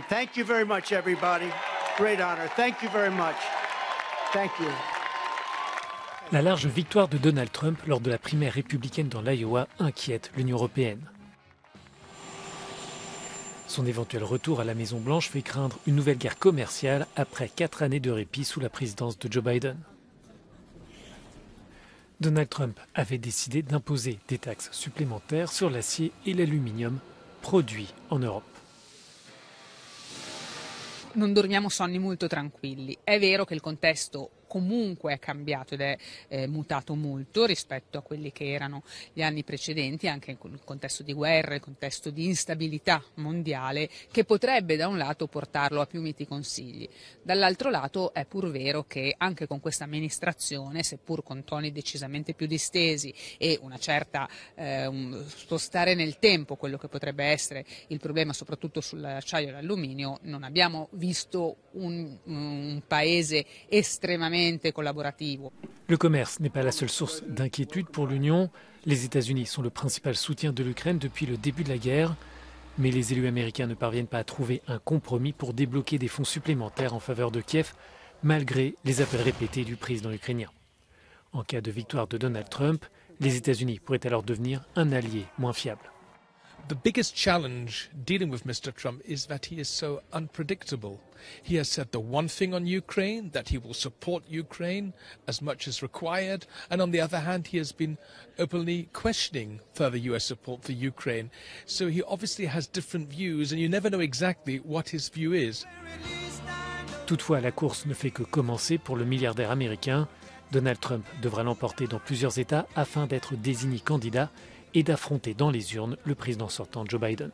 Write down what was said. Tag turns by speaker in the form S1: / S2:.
S1: Thank you very much, everybody. Great honor. Thank you very much. Thank you.
S2: La large victoire de Donald Trump lors de la primaire républicaine dans l'Iowa inquiète l'Union européenne. Son éventuel retour à la Maison-Blanche fait craindre une nouvelle guerre commerciale après 4 années de répit sous la présidence de Joe Biden. Donald Trump avait décidé d'imposer des taxes supplémentaires sur l'acier et l'aluminium produits en Europe.
S3: Non dormiamo sonni molto tranquilli. È vero che il contesto comunque è cambiato ed è mutato molto rispetto a quelli che erano gli anni precedenti, anche in il contesto di guerra, il contesto di instabilità mondiale, che potrebbe da un lato portarlo a più miti consigli. Dall'altro lato è pur vero che anche con questa amministrazione, seppur con toni decisamente più distesi e una certa spostare nel tempo quello che potrebbe essere il problema soprattutto sull'acciaio e l'alluminio, non abbiamo visto un paese estremamente collaborativo.
S2: Le commerce n'est pas la seule source d'inquiétude pour l'Union. Les États-Unis sont le principal soutien de l'Ukraine depuis le début de la guerre. Mais les élus américains ne parviennent pas à trouver un compromis pour débloquer des fonds supplémentaires en faveur de Kiev, malgré les appels répétés du président ukrainien. En cas de victoire de Donald Trump, les États-Unis pourraient alors devenir un allié moins fiable.
S4: The biggest challenge dealing with Mr. Trump is that he is so unpredictable. He has said the one thing on Ukraine, that he will support Ukraine as much as required, and on the other hand he has been openly questioning further US support for Ukraine. So he obviously has different views and you never know exactly what his view is.
S2: Toutefois, la course ne fait que commencer pour le milliardaire américain. Donald Trump devra l'emporter dans plusieurs États afin d'être désigné candidat et d'affronter dans les urnes le président sortant Joe Biden.